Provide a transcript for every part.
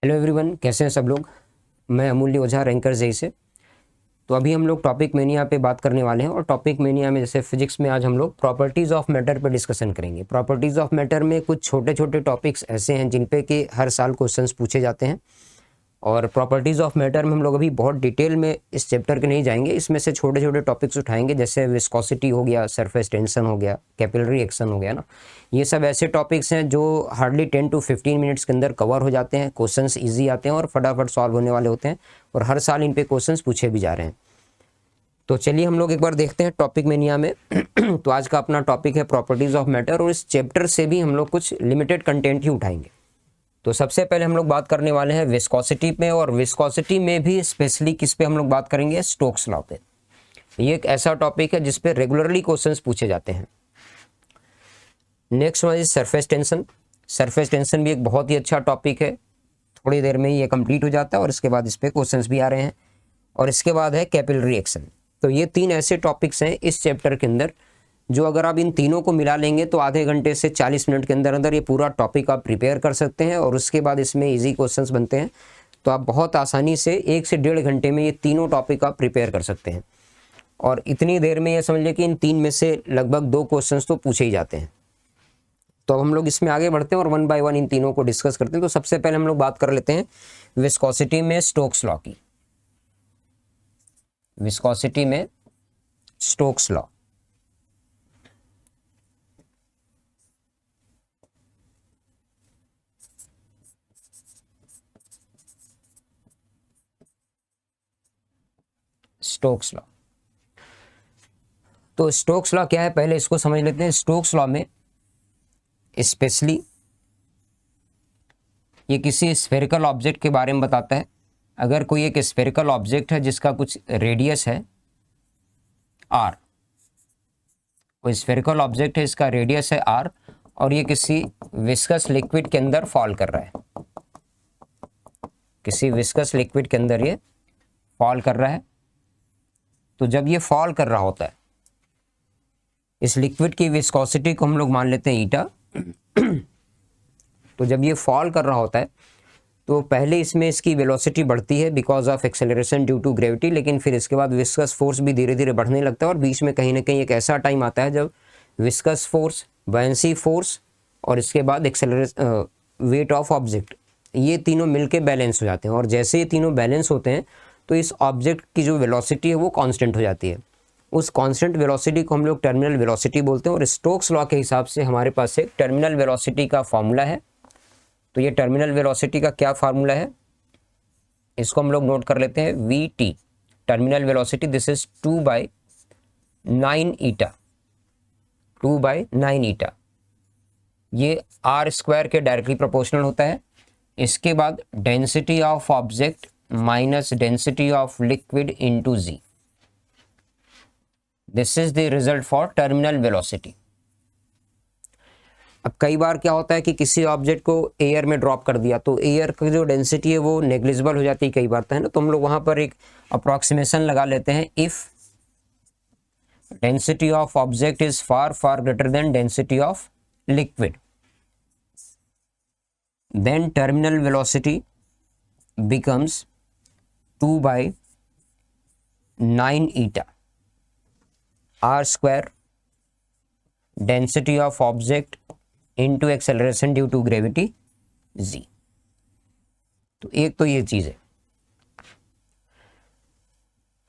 Hello everyone, कैसे हैं सब लोग। मैं अमूल्य ओझा, रैंकर जेई से। तो अभी हम लोग टॉपिक मेनिया पे बात करने वाले हैं और टॉपिक मेनिया में जैसे फिजिक्स में आज हम लोग प्रॉपर्टीज़ ऑफ मैटर पे डिस्कशन करेंगे। प्रॉपर्टीज़ ऑफ मैटर में कुछ छोटे छोटे टॉपिक्स ऐसे हैं जिन पे कि हर साल क्वेश्चंस पूछे जाते हैं और प्रॉपर्टीज़ ऑफ मैटर में हम लोग अभी बहुत डिटेल में इस चैप्टर के नहीं जाएंगे। इसमें से छोटे छोटे टॉपिक्स उठाएंगे, जैसे विस्कोसिटी हो गया, सरफेस टेंशन हो गया, कैपिलरी एक्शन हो गया ना। ये सब ऐसे टॉपिक्स हैं जो हार्डली 10 to 15 मिनट्स के अंदर कवर हो जाते हैं। क्वेश्चंस इजी आते हैं और फटाफट सॉल्व होने वाले होते हैं और हर साल इन पे क्वेश्चंस पूछे भी जा रहे हैं। तो चलिए हम लोग एक बार देखते हैं टॉपिक मेनिया में। तो आज का अपना टॉपिक है प्रॉपर्टीज़ ऑफ मैटर और इस चैप्टर से भी हम लोग कुछ लिमिटेड कंटेंट ही उठाएंगे। तो सबसे पहले हम लोग बात करने वाले हैं विस्कोसिटी पे, और विस्कोसिटी में भी स्पेशली किस पे हम लोग बात करेंगे, स्टोक्स लॉ पे। ये एक ऐसा टॉपिक है जिस पे रेगुलरली क्वेश्चंस पूछे जाते हैं। Next one is surface tension. Surface tension भी एक बहुत ही अच्छा टॉपिक है, थोड़ी देर में ही ये कंप्लीट हो जाता है और इसके बाद इस पे क्वेश्चंस भी आ रहे हैं। और इसके बाद है कैपिलरी एक्शन। तो ये तीन ऐसे टॉपिक्स हैं इस चैप्टर के अंदर जो अगर आप इन तीनों को मिला लेंगे तो आधे घंटे से 40 मिनट के अंदर अंदर ये पूरा टॉपिक आप प्रिपेयर कर सकते हैं और उसके बाद इसमें इजी क्वेश्चंस बनते हैं। तो आप बहुत आसानी से 1 से 1.5 घंटे में ये तीनों टॉपिक आप प्रिपेयर कर सकते हैं और इतनी देर में ये समझ लें कि इन तीन में से लगभग 2 क्वेश्चंस तो पूछे ही जाते हैं। तो अब हम लोग इसमें आगे बढ़ते हैं और 1 बाय 1 इन तीनों को डिस्कस करते हैं। तो सबसे पहले हम लोग बात कर लेते हैं विस्कोसिटी में स्टोक्स लॉ की। विस्कोसिटी में स्टोक्स लॉ। Stokes law. तो स्टोक्स लॉ क्या है, पहले इसको समझ लेते हैं। स्टोक्स लॉ में स्पेशली ये किसी स्फेरिकल ऑब्जेक्ट के बारे में बताता है। अगर कोई एक स्फेरिकल ऑब्जेक्ट है जिसका कुछ रेडियस है r, कोई स्फेरिकल ऑब्जेक्ट है इसका रेडियस है r और ये किसी विस्कस लिक्विड के अंदर फॉल कर रहा है, किसी विस्कस लिक्विड के अंदर ये फॉल कर रहा है। तो जब ये फॉल कर रहा होता है, इस लिक्विड की विस्कोसिटी को हम लोग मान लेते हैं ईटा। तो जब ये फॉल कर रहा होता है तो पहले इसमें इसकी वेलोसिटी बढ़ती है because of acceleration due to gravity, लेकिन फिर इसके बाद विस्कस फोर्स भी धीरे धीरे बढ़ने लगता है और बीच में कहीं ना कहीं एक ऐसा टाइम आता है जब विस्कस फोर्स, बायंसी फोर्स और इसके बाद वेट ऑफ ऑब्जेक्ट, ये तीनों मिलके बैलेंस हो जाते हैं। और जैसे ये तीनों बैलेंस होते हैं तो इस ऑब्जेक्ट की जो वेलोसिटी है वो कांस्टेंट हो जाती है। उस कांस्टेंट वेलोसिटी को हम लोग टर्मिनल वेलोसिटी बोलते हैं और स्टोक्स लॉ के हिसाब से हमारे पास एक टर्मिनल वेलोसिटी का फॉर्मूला है। तो ये टर्मिनल वेलोसिटी का क्या फार्मूला है, इसको हम लोग नोट कर लेते हैं। VT terminal velocity, this is 2/9 ईटा, 2/9 ईटा। ये r² के डायरेक्टली प्रोपोर्शनल होता है। इसके बाद density of object minus density of liquid into z, this is the result for terminal velocity. अब कई बार क्या होता है कि किसी ऑब्जेक्ट को एयर में ड्रॉप कर दिया तो एयर की जो डेंसिटी है वो नेग्लिजिबल हो जाती है कई बार, है ना। तो हम लोग वहां पर एक अप्रॉक्सीमेशन लगा लेते हैं, if density of object is far far greater than density of liquid, then terminal velocity becomes 2/9 eta, r² density of object into acceleration due to gravity z। तो एक तो ये चीज है।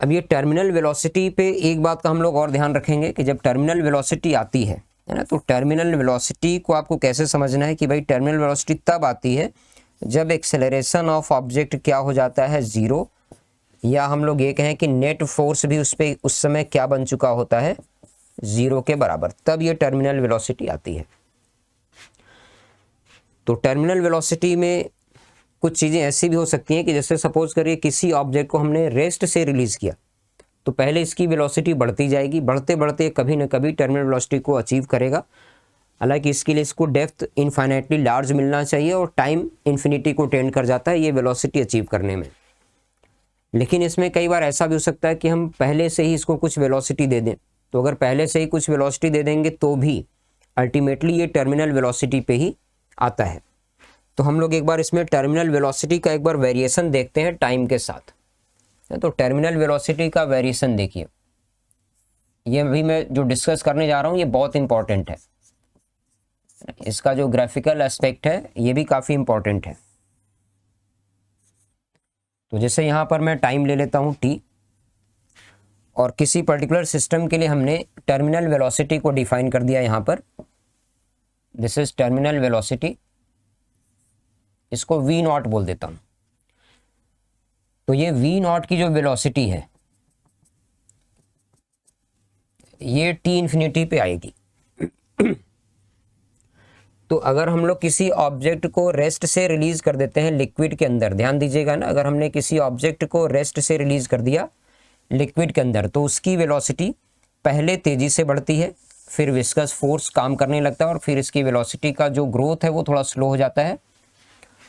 अब ये टर्मिनल वेलोसिटी पे एक बात का हम लोग और ध्यान रखेंगे कि जब टर्मिनल वेलोसिटी आती है ना, तो टर्मिनल वेलोसिटी को आपको कैसे समझना है कि भाई टर्मिनल वेलोसिटी तब आती है जब एक्सेलरेशन ऑफ ऑब्जेक्ट क्या हो जाता है, 0, या हम लोग ये कहें कि नेट फोर्स भी उस पे उस समय क्या बन चुका होता है, 0 के बराबर, तब ये टर्मिनल वेलोसिटी आती है। तो टर्मिनल वेलोसिटी में कुछ चीज़ें ऐसी भी हो सकती हैं कि जैसे सपोज करिए किसी ऑब्जेक्ट को हमने रेस्ट से रिलीज किया तो पहले इसकी वेलोसिटी बढ़ती जाएगी, बढ़ते बढ़ते कभी ना कभी टर्मिनल वेलोसिटी को अचीव करेगा। हालांकि इसके लिए इसको डेप्थ इनफाइनाइटली लार्ज मिलना चाहिए और टाइम इन्फिनिटी को टेंड कर जाता है ये वेलोसिटी अचीव करने में। लेकिन इसमें कई बार ऐसा भी हो सकता है कि हम पहले से ही इसको कुछ वेलोसिटी दे दें। तो अगर पहले से ही कुछ वेलोसिटी दे देंगे तो भी अल्टीमेटली ये टर्मिनल वेलोसिटी पे ही आता है। तो हम लोग एक बार इसमें टर्मिनल वेलोसिटी का एक बार वेरिएशन देखते हैं टाइम के साथ। तो टर्मिनल वेलोसिटी का वेरिएशन देखिए, ये भी मैं जो डिस्कस करने जा रहा हूँ ये बहुत इंपॉर्टेंट है। इसका जो ग्राफिकल एस्पेक्ट है ये भी काफ़ी इंपॉर्टेंट है। तो जैसे यहाँ पर मैं टाइम ले लेता हूँ t, और किसी पर्टिकुलर सिस्टम के लिए हमने टर्मिनल वेलोसिटी को डिफाइन कर दिया यहाँ पर। दिस इज टर्मिनल वेलोसिटी, इसको v नॉट बोल देता हूँ। तो ये v नॉट की जो वेलोसिटी है ये t इन्फिनिटी पे आएगी। तो अगर हम लोग किसी ऑब्जेक्ट को रेस्ट से रिलीज कर देते हैं लिक्विड के अंदर, ध्यान दीजिएगा ना, अगर हमने किसी ऑब्जेक्ट को रेस्ट से रिलीज कर दिया लिक्विड के अंदर तो उसकी वेलोसिटी पहले तेजी से बढ़ती है, फिर विस्कस फोर्स काम करने लगता है और फिर इसकी वेलोसिटी का जो ग्रोथ है वो थोड़ा स्लो हो जाता है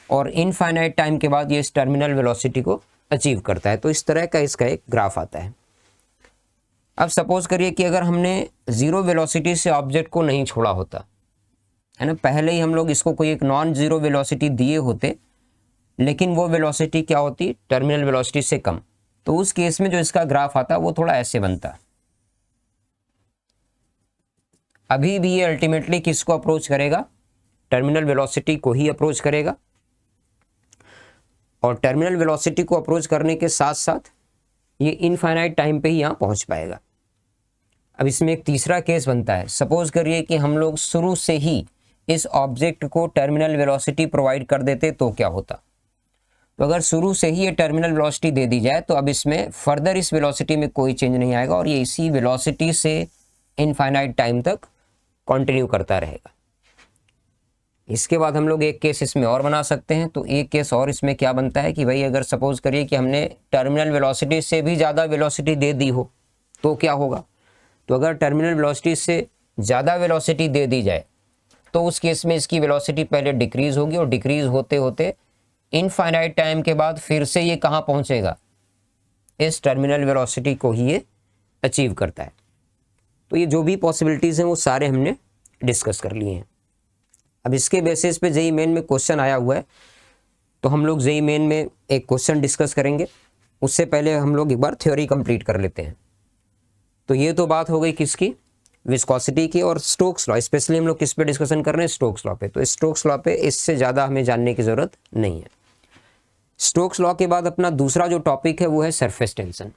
और इनफाइनाइट टाइम के बाद ये इस टर्मिनल वेलोसिटी को अचीव करता है। तो इस तरह का इसका एक ग्राफ आता है। अब सपोज करिए कि अगर हमने जीरो वेलोसिटी से ऑब्जेक्ट को नहीं छोड़ा होता है ना, पहले ही हम लोग इसको कोई एक नॉन जीरो वेलोसिटी दिए होते, लेकिन वो वेलोसिटी क्या होती, टर्मिनल वेलोसिटी से कम, तो उस केस में जो इसका ग्राफ आता वो थोड़ा ऐसे बनता। अभी भी ये अल्टीमेटली किसको अप्रोच करेगा, टर्मिनल वेलोसिटी को ही अप्रोच करेगा, और टर्मिनल वेलोसिटी को अप्रोच करने के साथ साथ ये इनफाइनाइट टाइम पे ही यहाँ पहुंच पाएगा। अब इसमें एक तीसरा केस बनता है। सपोज करिए कि हम लोग शुरू से ही इस ऑब्जेक्ट को टर्मिनल वेलोसिटी प्रोवाइड कर देते तो क्या होता। तो अगर शुरू से ही ये टर्मिनल वेलोसिटी दे दी जाए तो अब इसमें फर्दर इस वेलोसिटी में कोई चेंज नहीं आएगा और ये इसी वेलोसिटी से इनफाइनाइट टाइम तक कंटिन्यू करता रहेगा। इसके बाद हम लोग एक केस इसमें और बना सकते हैं। तो एक केस और इसमें क्या बनता है कि भाई अगर सपोज करिए कि हमने टर्मिनल वेलोसिटी से भी ज़्यादा वेलोसिटी दे दी हो तो क्या होगा। तो अगर टर्मिनल वेलोसिटी से ज़्यादा वेलोसिटी दे दी जाए तो उस केस में इसकी वेलोसिटी पहले डिक्रीज होगी और डिक्रीज होते होते इनफाइनाइट टाइम के बाद फिर से ये कहाँ पहुँचेगा, इस टर्मिनल वेलोसिटी को ही ये अचीव करता है। तो ये जो भी पॉसिबिलिटीज़ हैं वो सारे हमने डिस्कस कर लिए हैं। अब इसके बेसिस पे जेईई मेन में क्वेश्चन आया हुआ है, तो हम लोग जेईई मेन में एक क्वेश्चन डिस्कस करेंगे। उससे पहले हम लोग एक बार थ्योरी कंप्लीट कर लेते हैं। तो ये तो बात हो गई किसकी, विस्कोसिटी की और स्टोक्स लॉ। स्पेशली हम लोग किस पे डिस्कशन कर रहे हैं, स्टोक्स लॉ पे। तो स्टोक्स लॉ पे इससे ज़्यादा हमें जानने की ज़रूरत नहीं है। स्टोक्स लॉ के बाद अपना दूसरा जो टॉपिक है वो है सरफेस टेंशन।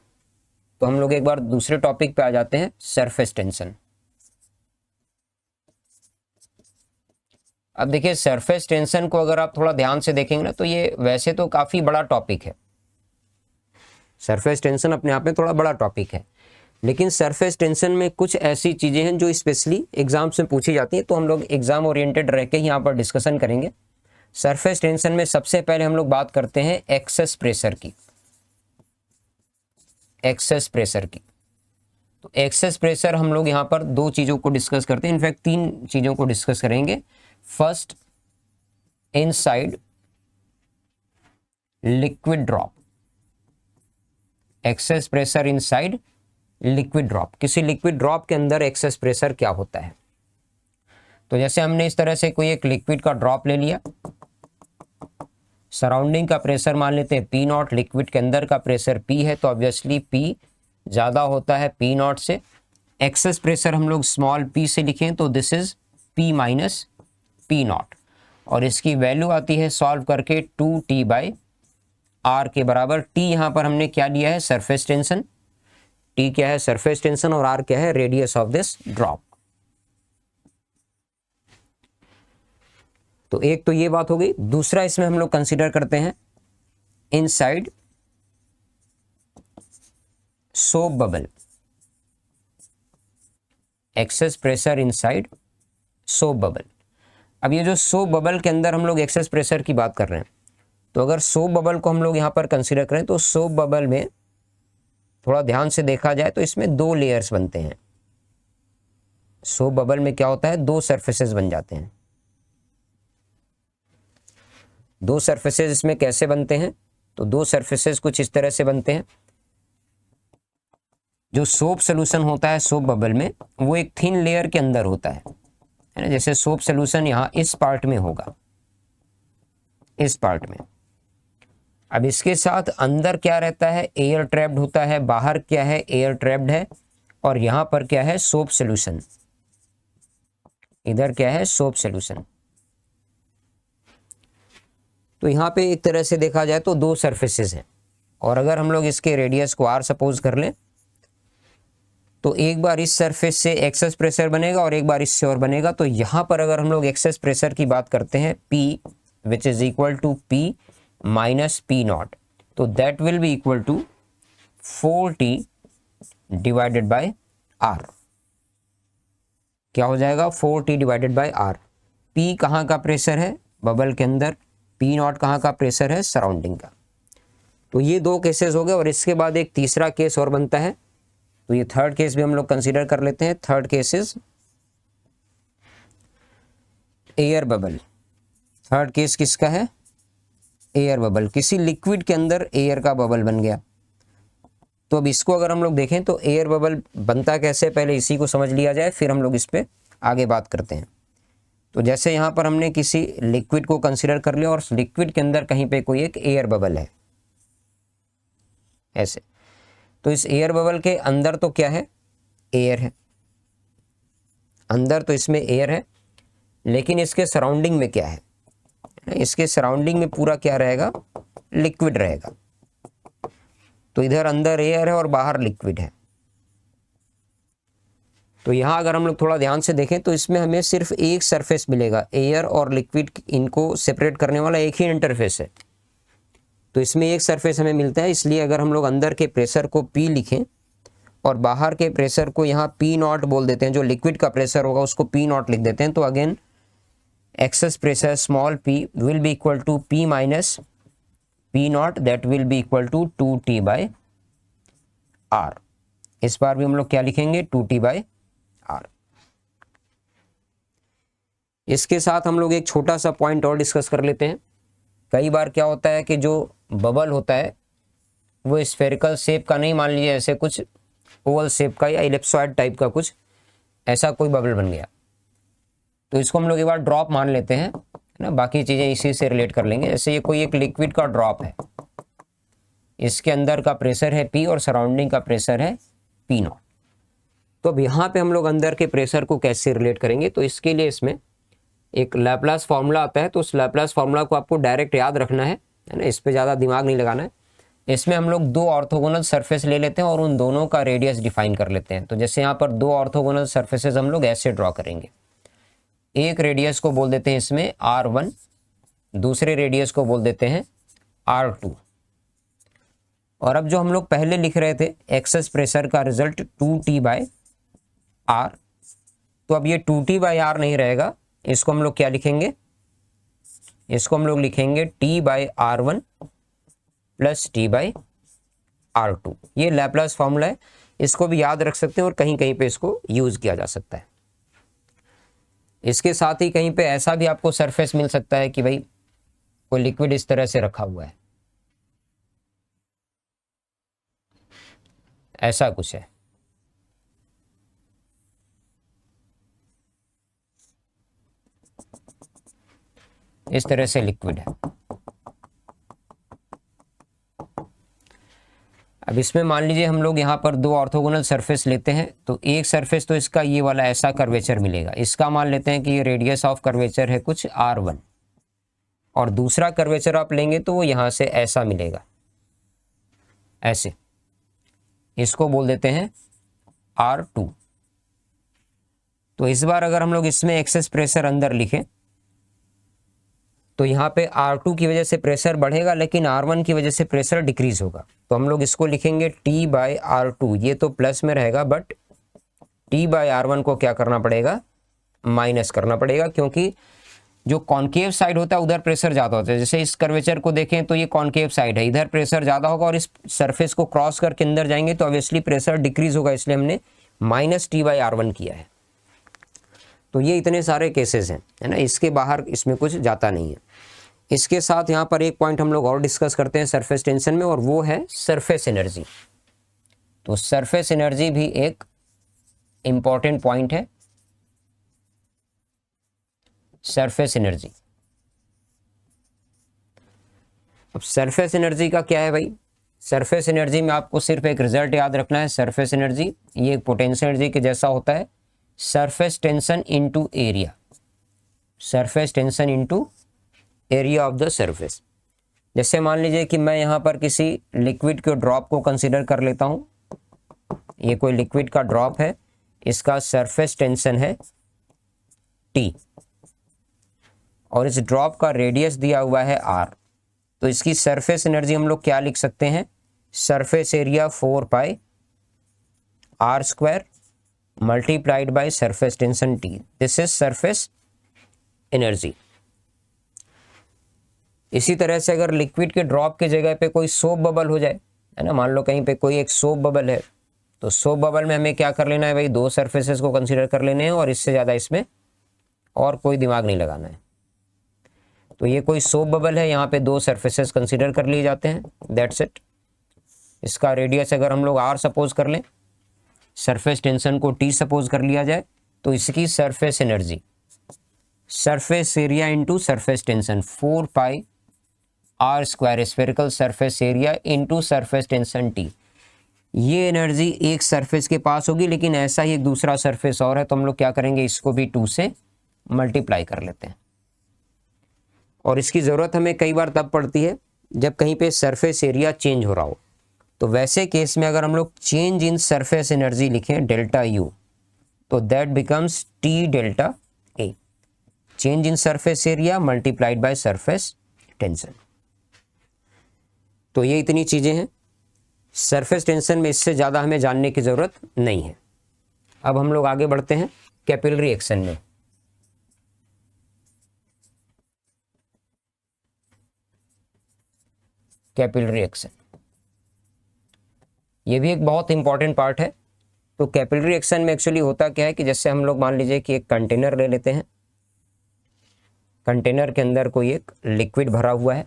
तो हम लोग एक बार दूसरे टॉपिक पे आ जाते हैं, सरफेस टेंशन। अब देखिए सरफेस टेंशन को अगर आप थोड़ा ध्यान से देखेंगे ना तो ये वैसे तो काफ़ी बड़ा टॉपिक है। सरफेस टेंशन अपने आप में थोड़ा बड़ा टॉपिक है, लेकिन सरफेस टेंशन में कुछ ऐसी चीज़ें हैं जो स्पेशली एग्जाम्स में पूछी जाती हैं। तो हम लोग एग्जाम ओरिएंटेड रह के यहाँ पर डिस्कशन करेंगे। सरफेस टेंशन में सबसे पहले हम लोग बात करते हैं एक्सेस प्रेशर की। एक्सेस प्रेशर की, तो एक्सेस प्रेशर हम लोग यहाँ पर दो चीज़ों को डिस्कस करते हैं, इनफैक्ट तीन चीज़ों को डिस्कस करेंगे। First, inside liquid drop. Access pressure inside liquid drop, किसी लिक्विड ड्रॉप के अंदर एक्सेस प्रेशर क्या होता है। तो जैसे हमने इस तरह से कोई एक लिक्विड का ड्रॉप ले लिया, सराउंडिंग का प्रेशर मान लेते हैं पी नॉट, लिक्विड के अंदर का प्रेशर पी है, तो ऑब्वियसली पी ज़्यादा होता है पी नॉट से। एक्सेस प्रेशर हम लोग स्मॉल पी से लिखें तो this is P minus P not, और इसकी वैल्यू आती है सॉल्व करके 2T/R के बराबर। टी यहाँ पर हमने क्या लिया है, सरफेस टेंशन। टी क्या है, सरफेस टेंशन, और आर क्या है, रेडियस ऑफ दिस ड्रॉप। तो एक तो ये बात हो गई। दूसरा इसमें हम लोग कंसीडर करते हैं inside soap bubble. Excess pressure inside soap bubble. अब ये जो सोप बबल के अंदर हम लोग एक्सेस प्रेशर की बात कर रहे हैं, तो अगर सोप बबल को हम लोग यहाँ पर कंसीडर करें तो सोप बबल में थोड़ा ध्यान से देखा जाए तो इसमें दो लेयर्स बनते हैं। सोप बबल में क्या होता है, दो सरफेसेस बन जाते हैं। दो सरफेसेस इसमें कैसे बनते हैं, तो दो सरफेसेस कुछ इस तरह से बनते हैं। जो सोप सोल्यूशन होता है सोप बबल में, वो एक थिन लेयर के अंदर होता है ना। जैसे सोप सोल्यूशन यहाँ इस पार्ट में होगा, इस पार्ट में। अब इसके साथ अंदर क्या रहता है, एयर ट्रैप्ड होता है, बाहर क्या है, एयर ट्रैप्ड है, और यहां पर क्या है, सोप सोल्यूशन, इधर क्या है, सोप सोल्यूशन। तो यहाँ पे एक तरह से देखा जाए तो दो सरफेसेस हैं, और अगर हम लोग इसके रेडियस को r सपोज कर लें तो एक बार इस सरफेस से एक्सेस प्रेशर बनेगा और एक बार इससे और बनेगा। तो यहाँ पर अगर हम लोग एक्सेस प्रेशर की बात करते हैं P which is equal to P minus P0, तो that will be equal to 4T divided by R। क्या हो जाएगा, 4T divided by R। P कहाँ का प्रेशर है, बबल के अंदर, P0 कहाँ का प्रेशर है, सराउंडिंग का। तो ये दो केसेस हो गए, और इसके बाद एक तीसरा केस और बनता है, तो ये थर्ड केस भी हम लोग कंसीडर कर लेते हैं। Third case is air bubble. Third case किसका है, एयर बबल। किसी लिक्विड के अंदर एयर का बबल बन गया। तो अब इसको अगर हम लोग देखें तो एयर बबल बनता कैसे, पहले इसी को समझ लिया जाए, फिर हम लोग इस पे आगे बात करते हैं। तो जैसे यहाँ पर हमने किसी लिक्विड को कंसीडर कर लिया और लिक्विड के अंदर कहीं पे कोई एक एयर बबल है ऐसे, तो इस एयर बबल के अंदर तो क्या है, एयर है, अंदर तो इसमें एयर है, लेकिन इसके सराउंडिंग में क्या है, इसके सराउंडिंग में पूरा क्या रहेगा, लिक्विड रहेगा। तो इधर अंदर एयर है और बाहर लिक्विड है। तो यहाँ अगर हम लोग थोड़ा ध्यान से देखें तो इसमें हमें सिर्फ एक सरफेस मिलेगा, एयर और लिक्विड इनको सेपरेट करने वाला एक ही इंटरफेस है। तो इसमें एक सरफेस हमें मिलता है, इसलिए अगर हम लोग अंदर के प्रेशर को P लिखें और बाहर के प्रेशर को यहाँ P0 बोल देते हैं, जो लिक्विड का प्रेशर होगा उसको P0 लिख देते हैं, तो again excess pressure small p will be equal to P minus P0, that will be equal to 2T by R। इस बार भी हम लोग क्या लिखेंगे, 2T बाय R। इसके साथ हम लोग एक छोटा सा पॉइंट और डिस्कस कर लेते हैं। कई बार क्या होता है कि जो बबल होता है वो स्फेरिकल शेप का नहीं, मान लीजिए ऐसे कुछ ओवल शेप का या इलिप्सॉइड टाइप का कुछ ऐसा कोई बबल बन गया, तो इसको हम लोग एक बार ड्रॉप मान लेते हैं, है ना, बाकी चीज़ें इसी से रिलेट कर लेंगे। जैसे ये कोई एक लिक्विड का ड्रॉप है, इसके अंदर का प्रेशर है P और सराउंडिंग का प्रेशर है P0। तो अब यहाँ पे हम लोग अंदर के प्रेशर को कैसे रिलेट करेंगे, तो इसके लिए इसमें एक लैप्लास फार्मूला आता है। तो उस लैप्लास फार्मूला को आपको डायरेक्ट याद रखना है ना, इस पर ज़्यादा दिमाग नहीं लगाना है। इसमें हम लोग दो ऑर्थोगोनल सरफेस ले लेते हैं और उन दोनों का रेडियस डिफाइन कर लेते हैं। तो जैसे यहाँ पर दो ऑर्थोगोनल सरफेसेस हम लोग ऐसे ड्रॉ करेंगे, एक रेडियस को बोल देते हैं इसमें R1, दूसरे रेडियस को बोल देते हैं R2। और अब जो हम लोग पहले लिख रहे थे एक्सेस प्रेशर का रिजल्ट 2T बाय R, तो अब ये 2T बाय R नहीं रहेगा, इसको हम लोग क्या लिखेंगे, इसको हम लोग लिखेंगे T by R1 plus T by R2। ये लैप्लास फॉर्मूला है, इसको भी याद रख सकते हैं और कहीं कहीं पे इसको यूज किया जा सकता है। इसके साथ ही कहीं पे ऐसा भी आपको सरफेस मिल सकता है कि भाई कोई लिक्विड इस तरह से रखा हुआ है, ऐसा कुछ है, इस तरह से लिक्विड है। अब इसमें मान लीजिए हम लोग यहाँ पर दो ऑर्थोगोनल सरफेस लेते हैं, तो एक सरफेस तो इसका ये वाला ऐसा कर्वेचर मिलेगा, इसका मान लेते हैं कि ये रेडियस ऑफ कर्वेचर है कुछ R1, और दूसरा कर्वेचर आप लेंगे तो वो यहाँ से ऐसा मिलेगा, ऐसे, इसको बोल देते हैं R2। तो इस बार अगर हम लोग इसमें एक्सेस प्रेशर अंदर लिखें तो यहाँ पे R2 की वजह से प्रेशर बढ़ेगा, लेकिन R1 की वजह से प्रेशर डिक्रीज होगा। तो हम लोग इसको लिखेंगे T बाय R2, ये तो प्लस में रहेगा, बट T बाय R1 को क्या करना पड़ेगा, माइनस करना पड़ेगा, क्योंकि जो कॉन्केव साइड होता है उधर प्रेशर ज़्यादा होता है। जैसे इस कर्वेचर को देखें तो ये कॉन्केव साइड है, इधर प्रेशर ज़्यादा होगा, और इस सरफेस को क्रॉस करके अंदर जाएंगे तो ऑब्वियसली प्रेशर डिक्रीज होगा, इसलिए हमने माइनस T बाय R1 किया है। तो ये इतने सारे केसेस हैं, है ना, इसके बाहर इसमें कुछ जाता नहीं है। इसके साथ यहाँ पर एक पॉइंट हम लोग और डिस्कस करते हैं सरफेस टेंशन में, और वो है सरफेस एनर्जी। तो सरफेस एनर्जी भी एक इम्पॉर्टेंट पॉइंट है। सरफेस एनर्जी, अब सरफेस एनर्जी का क्या है भाई, सरफेस एनर्जी में आपको सिर्फ एक रिजल्ट याद रखना है, सरफेस एनर्जी ये पोटेंशियल एनर्जी के जैसा होता है, surface tension into area, surface tension into area of the surface. जैसे मान लीजिए कि मैं यहाँ पर किसी लिक्विड के ड्रॉप को कंसीडर कर लेता हूँ, ये कोई लिक्विड का ड्रॉप है, इसका सरफेस टेंशन है T और इस ड्रॉप का रेडियस दिया हुआ है R, तो इसकी सरफेस एनर्जी हम लोग क्या लिख सकते हैं, surface area 4 pi R² multiplied by surface tension T, this is surface energy. इसी तरह से अगर लिक्विड के ड्रॉप की जगह पे कोई सोप बबल हो जाए, है ना, मान लो कहीं पे कोई एक सोप बबल है, तो सोप बबल में हमें क्या कर लेना है भाई, दो सरफेसेस को कंसीडर कर लेने हैं और इससे ज़्यादा इसमें और कोई दिमाग नहीं लगाना है। तो ये कोई सोप बबल है, यहाँ पे दो सरफेसेस कंसीडर कर लिए जाते हैं, दैट्स इट। इसका रेडियस अगर हम लोग R सपोज कर लें, सरफेस टेंशन को T सपोज कर लिया जाए, तो इसकी surface energy surface area into surface tension 4 पाई R² spherical surface area into surface tension T। ये एनर्जी एक सरफेस के पास होगी, लेकिन ऐसा ही एक दूसरा सरफेस और है, तो हम लोग क्या करेंगे, इसको भी 2 से मल्टीप्लाई कर लेते हैं। और इसकी ज़रूरत हमें कई बार तब पड़ती है जब कहीं पे सरफेस एरिया चेंज हो रहा हो, तो वैसे केस में अगर हम लोग चेंज इन सरफेस एनर्जी लिखें डेल्टा U, तो that becomes T delta A, change in surface area multiplied by surface tension. तो ये इतनी चीज़ें हैं, सरफेस टेंशन में इससे ज़्यादा हमें जानने की ज़रूरत नहीं है। अब हम लोग आगे बढ़ते हैं कैपिलरी एक्शन में। कैपिलरी एक्शन ये भी एक बहुत इंपॉर्टेंट पार्ट है। तो कैपिलरी एक्शन में एक्चुअली होता क्या है कि जैसे हम लोग मान लीजिए कि एक कंटेनर ले लेते हैं, कंटेनर के अंदर कोई एक लिक्विड भरा हुआ है,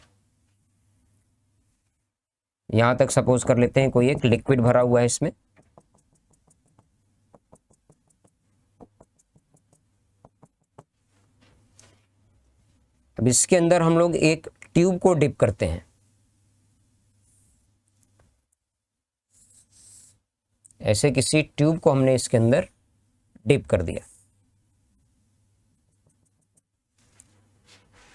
यहां तक सपोज कर लेते हैं कोई एक लिक्विड भरा हुआ है इसमें, अब इसके अंदर हम लोग एक ट्यूब को डिप करते हैं, ऐसे किसी ट्यूब को हमने इसके अंदर डिप कर दिया।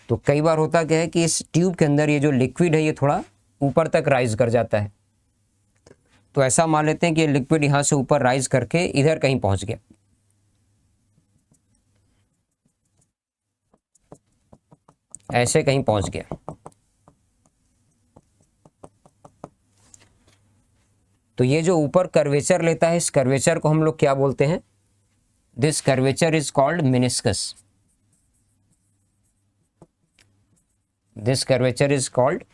तो कई बार होता क्या है कि इस ट्यूब के अंदर ये जो लिक्विड है ये थोड़ा ऊपर तक राइज कर जाता है, तो ऐसा मान लेते हैं कि लिक्विड यहां से ऊपर राइज करके इधर कहीं पहुंच गया, ऐसे कहीं पहुंच गया। तो ये जो ऊपर कर्वेचर लेता है, इस कर्वेचर को हम लोग क्या बोलते हैं, this curvature is called meniscus, this curvature is called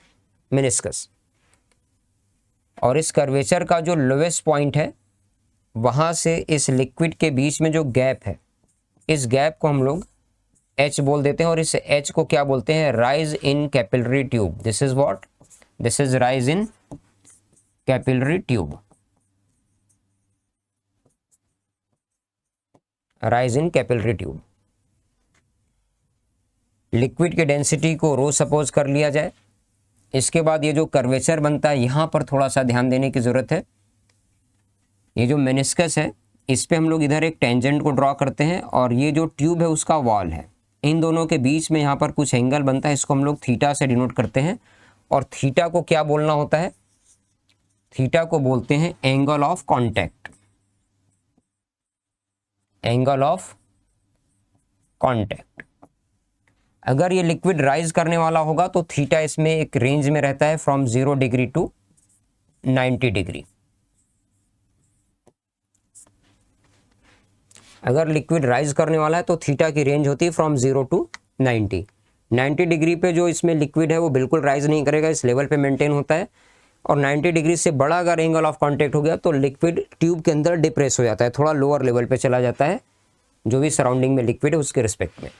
meniscus. और इस कर्वेचर का जो लोएस्ट पॉइंट है, वहां से इस लिक्विड के बीच में जो गैप है, इस गैप को हम लोग H बोल देते हैं, और इस H को क्या बोलते हैं, rise in capillary tube. This is what, this is rise in capillary tube, rise in capillary tube. Liquid की डेंसिटी को रो सपोज कर लिया जाए, इसके बाद ये जो कर्वेचर बनता है, यहां पर थोड़ा सा ध्यान देने की जरूरत है। ये जो मेनिस्कस है, इस पे हम लोग इधर एक टेंजेंट को ड्रॉ करते हैं, और ये जो ट्यूब है उसका वॉल है, इन दोनों के बीच में यहाँ पर कुछ एंगल बनता है, इसको हम लोग थीटा से डिनोट करते हैं। और थीटा को क्या बोलना होता है, थीटा को बोलते हैं angle of contact, angle of contact. अगर ये लिक्विड राइज करने वाला होगा तो थीटा इसमें एक रेंज में रहता है फ्रॉम 0 डिग्री टू 90 डिग्री। अगर लिक्विड राइज करने वाला है तो थीटा की रेंज होती है फ्रॉम 0 टू 90। 90 डिग्री पे जो इसमें लिक्विड है वो बिल्कुल राइज नहीं करेगा, इस लेवल पे मेंटेन होता है। और 90 डिग्री से बड़ा अगर एंगल ऑफ कांटेक्ट हो गया तो लिक्विड ट्यूब के अंदर डिप्रेस हो जाता है, थोड़ा लोअर लेवल पे चला जाता है, जो भी सराउंडिंग में लिक्विड है उसके रिस्पेक्ट में।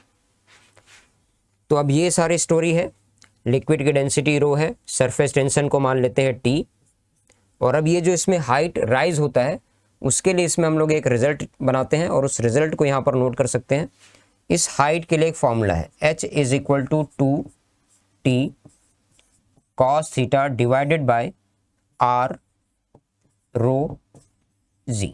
तो अब ये सारी स्टोरी है, लिक्विड की डेंसिटी रो है, सरफेस टेंशन को मान लेते हैं T, और अब ये जो इसमें हाइट राइज होता है उसके लिए इसमें हम लोग एक रिजल्ट बनाते हैं, और उस रिजल्ट को यहाँ पर नोट कर सकते हैं। इस हाइट के लिए एक फॉर्मूला है, H is equal to 2T cos theta divided by r rho g.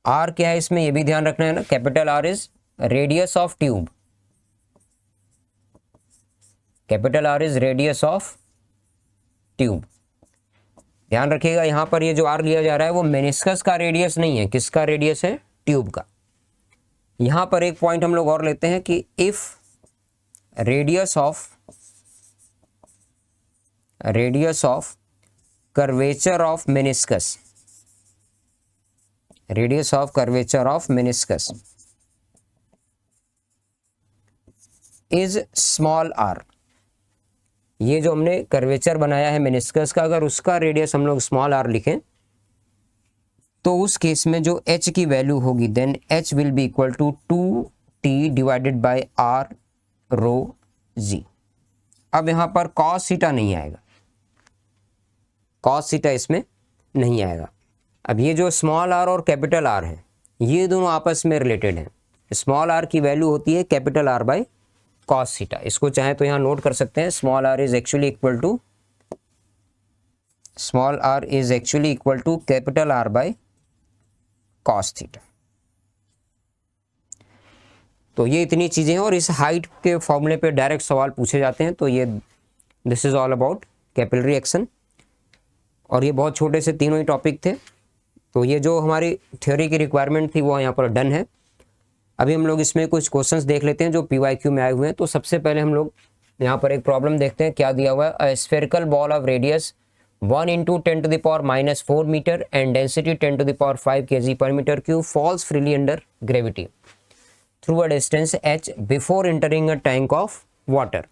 r क्या है इसमें, ये भी ध्यान रखना है ना, capital R is radius of tube, capital R is radius of tube. ध्यान रखिएगा यहां पर ये जो R लिया जा रहा है वो मेनिस्कस का रेडियस नहीं है, किसका रेडियस है, ट्यूब का। यहां पर एक पॉइंट हम लोग और लेते हैं कि if radius of curvature of meniscus, radius of curvature of meniscus is small r, ये जो हमने कर्वेचर बनाया है मेनिस्कस का, अगर उसका रेडियस हम लोग स्मॉल r लिखें तो उस केस में जो h की वैल्यू होगी then h will be equal to 2t divided by r rho g. अब यहां पर cos थीटा नहीं आएगा, cos थीटा इसमें नहीं आएगा। अब ये जो स्मॉल r और कैपिटल R है ये दोनों आपस में रिलेटेड हैं। स्मॉल r की वैल्यू होती है capital R by cos theta, इसको चाहे तो यहाँ नोट कर सकते हैं। Small r is actually equal to capital R by cos theta. तो ये इतनी चीजें हैं और इस हाइट के फॉर्मूले पे डायरेक्ट सवाल पूछे जाते हैं। तो ये this is all about capillary action, और ये बहुत छोटे से तीनों ही टॉपिक थे। तो ये जो हमारी थ्योरी की रिक्वायरमेंट थी वो यहाँ पर डन है। अभी हम लोग इसमें कुछ क्वेश्चंस देख लेते हैं जो PYQ में आए हुए हैं। तो सबसे पहले हम लोग यहाँ पर एक प्रॉब्लम देखते हैं, क्या दिया हुआ है। Spherical ball of radius 1 × 10⁻⁻4 metre and density 10⁵ kg per meter cube falls freely under gravity through a distance h before entering a tank of water.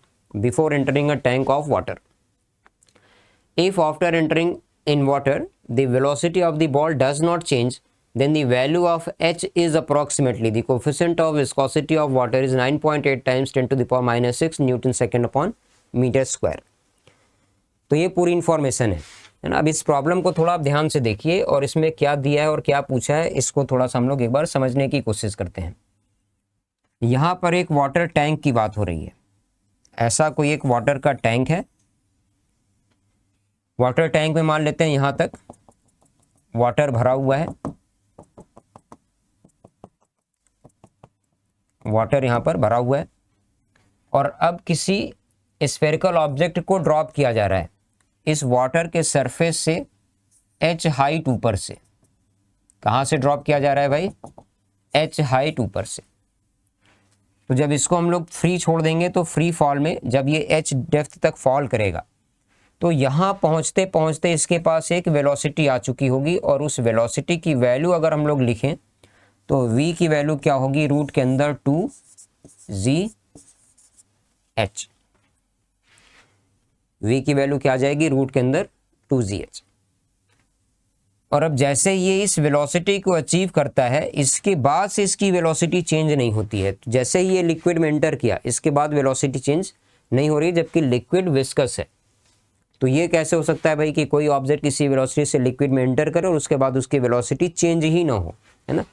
If after entering in water the velocity of the ball does not change, then the value of h is approximately the coefficient of viscosity of water is 9.8 times 10⁻⁻6 Newton second upon meter square। तो ये पूरी information है ना। अब इस problem को थोड़ा आप ध्यान से देखिए और इसमें क्या दिया है और क्या पूछा है इसको थोड़ा सा हम लोग एक बार समझने की कोशिश करते हैं। यहाँ पर एक वाटर टैंक की बात हो रही है। ऐसा कोई एक वाटर का टैंक है, वाटर टैंक में मान लेते हैं यहां तक वाटर भरा हुआ है, वाटर यहां पर भरा हुआ है, और अब किसी स्फेरिकल ऑब्जेक्ट को ड्रॉप किया जा रहा है इस वाटर के सरफेस से h हाइट ऊपर से। कहां से ड्रॉप किया जा रहा है भाई, h हाइट ऊपर से। तो जब इसको हम लोग फ्री छोड़ देंगे तो फ्री फॉल में जब ये h डेप्थ तक फॉल करेगा तो यहाँ पहुँचते पहुँचते इसके पास एक वेलोसिटी आ चुकी होगी, और उस वेलोसिटी की वैल्यू अगर हम लोग लिखें तो v की वैल्यू क्या होगी, रूट के अंदर 2gh। v की वैल्यू क्या आ जाएगी, रूट के अंदर 2gh। और अब जैसे ये इस वेलोसिटी को अचीव करता है इसके बाद से इसकी वेलोसिटी चेंज नहीं होती है। जैसे ही ये लिक्विड में एंटर किया इसके बाद वेलोसिटी चेंज नहीं हो रही, जबकि लिक्विड विस्कस है। तो ये कैसे हो सकता है भाई कि कोई ऑब्जेक्ट किसी वेलोसिटी से लिक्विड में एंटर करे और उसके बाद उसकी वेलोसिटी चेंज ही ना हो, है ना।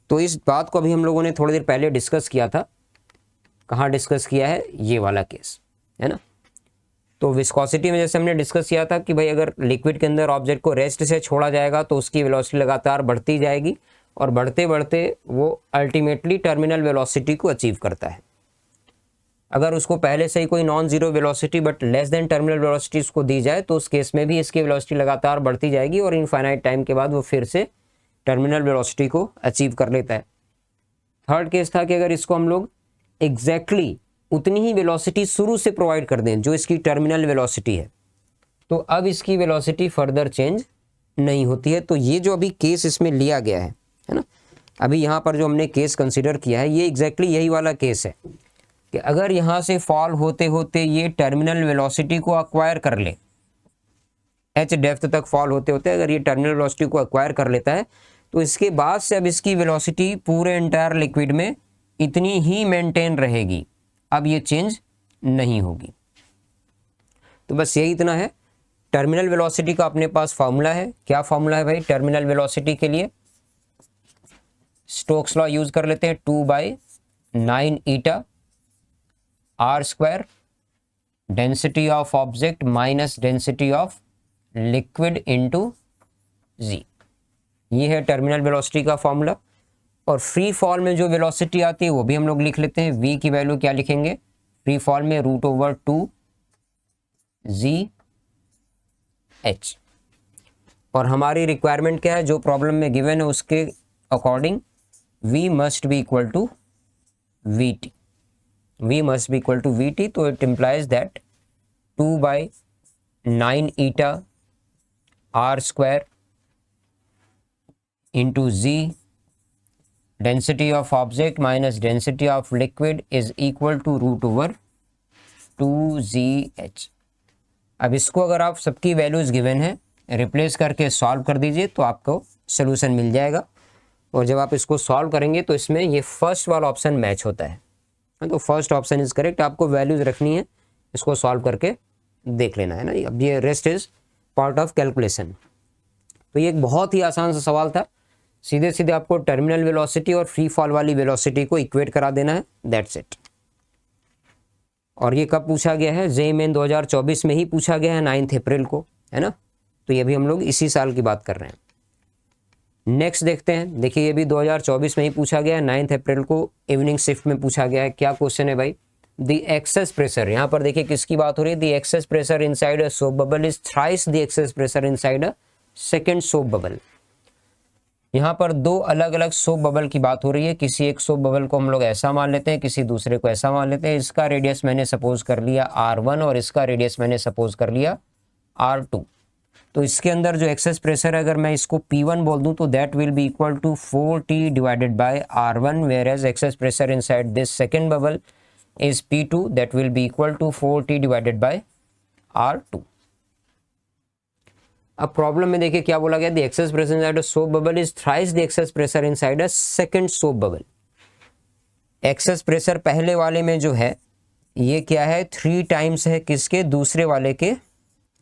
तो इस बात को अभी हम लोगों ने थोड़ी देर पहले डिस्कस किया था। कहाँ डिस्कस किया है, ये वाला केस, है ना। तो विस्कोसिटी में जैसे हमने डिस्कस किया था कि भाई अगर लिक्विड के अंदर ऑब्जेक्ट को रेस्ट से छोड़ा जाएगा तो उसकी वेलोसिटी लगातार बढ़ती जाएगी और बढ़ते बढ़ते वो अल्टीमेटली टर्मिनल वेलोसिटी को अचीव करता है। अगर उसको पहले से ही कोई non zero velocity but less than terminal velocity उसको दी जाए तो उस केस में भी इसकी वेलोसिटी लगातार बढ़ती जाएगी और इनफाइनाइट टाइम के बाद वो फिर से टर्मिनल वेलोसिटी को अचीव कर लेता है। थर्ड केस था कि अगर इसको हम लोग एग्जैक्टली उतनी ही वेलोसिटी शुरू से प्रोवाइड कर दें जो इसकी टर्मिनल वेलोसिटी है तो अब इसकी वेलोसिटी फर्दर चेंज नहीं होती है। तो ये जो अभी केस इसमें लिया गया है ना, अभी यहाँ पर जो हमने केस कंसिडर किया है ये एग्जैक्टली यही वाला केस है कि अगर यहाँ से फॉल होते होते ये टर्मिनल वेलोसिटी को अक्वायर कर ले, h डेप्थ तक फॉल होते होते अगर ये टर्मिनल वेलोसिटी को अक्वायर कर लेता है तो इसके बाद से अब इसकी वेलोसिटी पूरे एंटायर लिक्विड में इतनी ही मेंटेन रहेगी, अब ये चेंज नहीं होगी। तो बस यही इतना है। टर्मिनल वेलोसिटी का अपने पास फार्मूला है। क्या फार्मूला है भाई टर्मिनल वेलोसिटी के लिए, स्टोक्स लॉ यूज कर लेते हैं, 2/9 eta r² density of object minus density of liquid into g. ये है टर्मिनल वेलोसिटी का फॉर्मूला। और फ्री फॉल में जो वेलोसिटी आती है वो भी हम लोग लिख लेते हैं। v की वैल्यू क्या लिखेंगे फ्री फॉल में, √2 जी एच। और हमारी रिक्वायरमेंट क्या है, जो प्रॉब्लम में गिवन है उसके according v must be equal to vt, v must be equal to vt। तो it implies that 2/9 eta r² into g density of object minus density of liquid is equal to √2gh। अब इसको अगर आप सबकी values given है replace करके solve कर दीजिए तो आपको सोल्यूशन मिल जाएगा। और जब आप इसको सॉल्व करेंगे तो इसमें ये फर्स्ट वाला ऑप्शन मैच होता है, तो फर्स्ट ऑप्शन इज करेक्ट। आपको वैल्यूज रखनी है, इसको सॉल्व करके देख लेना है ना। अब ये rest is part of calculation. तो ये एक बहुत ही आसान सा सवाल था। सीधे सीधे आपको टर्मिनल वेलोसिटी और फ्री फॉल वाली वेलोसिटी को इक्वेट करा देना है, दैट्स इट। और ये कब पूछा गया है, जेईई मेन 2024 में ही पूछा गया है 9 अप्रैल को, है ना। तो ये भी हम लोग इसी साल की बात कर रहे हैं। नेक्स्ट देखते हैं। देखिए ये भी 2024 में ही पूछा गया है, 9 अप्रैल को इवनिंग शिफ्ट में पूछा गया है। क्या क्वेश्चन है भाई, द एक्सेस प्रेशर। यहाँ पर देखिए किसकी बात हो रही है, the excess pressure inside a soap bubble is thrice the excess pressure inside a second soap bubble. यहाँ पर दो अलग अलग सोप बबल की बात हो रही है। किसी एक सोप बबल को हम लोग ऐसा मान लेते हैं, किसी दूसरे को ऐसा मान लेते हैं। इसका रेडियस मैंने सपोज कर लिया R1 और इसका रेडियस मैंने सपोज कर लिया R2। तो इसके अंदर जो एक्सेस प्रेशर है, अगर मैं इसको P1 बोल दूं तो that will be equal to 4T divided by R1, where as excess pressure inside this second bubble is P2, that will be equal to 4T divided by R2। अब problem में देखिए क्या बोला गया, the excess pressure inside a soap bubble is thrice the excess pressure inside a second soap bubble. Excess pressure पहले वाले में जो है ये क्या है, 3 टाइम्स है किसके, दूसरे वाले के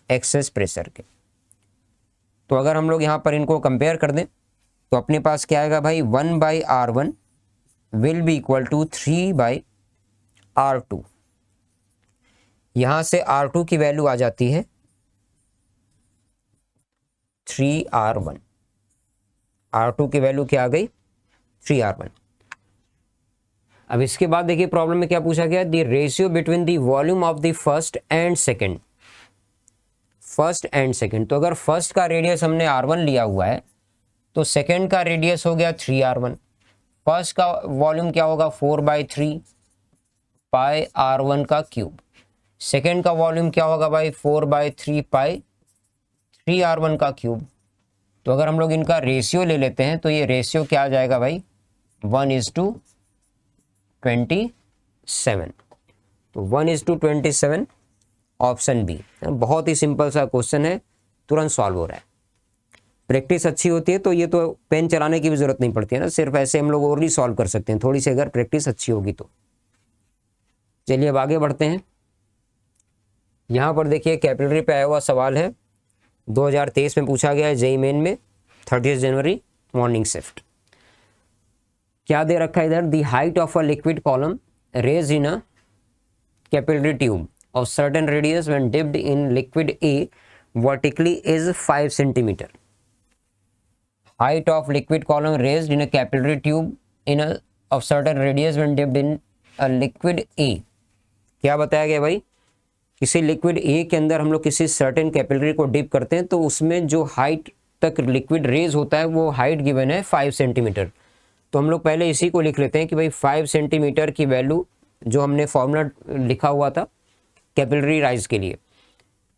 एक्सेस प्रेशर के। तो अगर हम लोग यहाँ पर इनको कंपेयर कर दें तो अपने पास क्या आएगा भाई, 1/R1 will be equal to 3/R2। यहाँ से R2 की वैल्यू आ जाती है 3R1। R2 की वैल्यू क्या आ गई, 3R1। अब इसके बाद देखिए प्रॉब्लम में क्या पूछा गया, the ratio between the volume of the first and second. तो अगर फर्स्ट का रेडियस हमने R1 लिया हुआ है तो सेकंड का रेडियस हो गया 3R1। फर्स्ट का वॉल्यूम क्या होगा, 4/3 पाई R1 का क्यूब। सेकंड का वॉल्यूम क्या होगा भाई, 4/3 पाई 3R1 का क्यूब। तो अगर हम लोग इनका रेशियो ले लेते हैं तो ये रेशियो क्या आ जाएगा भाई, 1:27। तो 1:27 ऑप्शन बी। बहुत ही सिंपल सा क्वेश्चन है, तुरंत सॉल्व हो रहा है। प्रैक्टिस अच्छी होती है तो ये तो पेन चलाने की भी जरूरत नहीं पड़ती है ना, सिर्फ ऐसे हम लोग और ही सॉल्व कर सकते हैं, थोड़ी सी अगर प्रैक्टिस अच्छी होगी तो। चलिए अब आगे बढ़ते हैं। यहाँ पर देखिए कैपिलरी पे आया हुआ सवाल है, 2023 में पूछा गया है जेईई मेन में, 30 जनवरी मॉर्निंग शिफ्ट। क्या दे रखा है इधर, the height of a liquid column raise in a capillary tube of certain radius when dipped in liquid A vertically is 5 centimeter. Height of liquid column raised in a capillary tube of certain radius when dipped in a liquid A. क्या बताया गया भाई, किसी liquid A के अंदर हम लोग किसी सर्टेन कैपिलरी को डिप करते हैं तो उसमें जो हाइट तक लिक्विड रेज होता है वो हाइट गिवन है 5 सेंटीमीटर। तो हम लोग पहले इसी को लिख लेते हैं कि भाई 5 सेंटीमीटर की वैल्यू जो हमने फॉर्मूला लिखा हुआ था कैपिलरी राइज के लिए,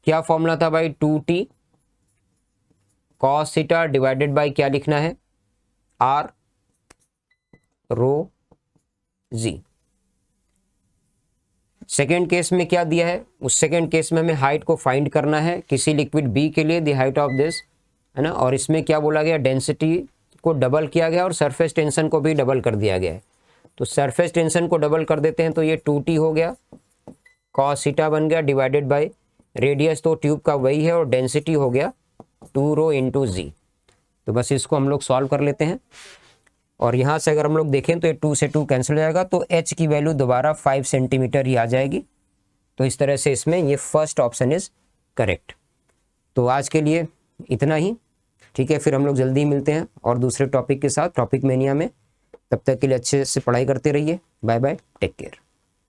क्या फॉर्मूला था भाई, 2T cos theta divided bye क्या लिखना है, R रो जी। सेकेंड केस में क्या दिया है, उस सेकेंड केस में हमें हाइट को फाइंड करना है किसी लिक्विड बी के लिए, द हाइट ऑफ दिस, है ना। और इसमें क्या बोला गया, डेंसिटी को डबल किया गया और सरफेस टेंशन को भी डबल कर दिया गया है। तो सरफेस टेंशन को डबल कर देते हैं तो ये 2T हो गया, cos थीटा बन गया डिवाइडेड बाय रेडियस तो ट्यूब का वही है और डेंसिटी हो गया 2 रो इंटू जी। तो बस इसको हम लोग सॉल्व कर लेते हैं और यहाँ से अगर हम लोग देखें तो ये 2 से 2 कैंसिल हो जाएगा, तो h की वैल्यू दोबारा 5 सेंटीमीटर ही आ जाएगी। तो इस तरह से इसमें ये फर्स्ट ऑप्शन इज करेक्ट। तो आज के लिए इतना ही, ठीक है। फिर हम लोग जल्दी मिलते हैं और दूसरे टॉपिक के साथ टॉपिक मेनिया में। तब तक के लिए अच्छे से पढ़ाई करते रहिए। Bye bye, take care.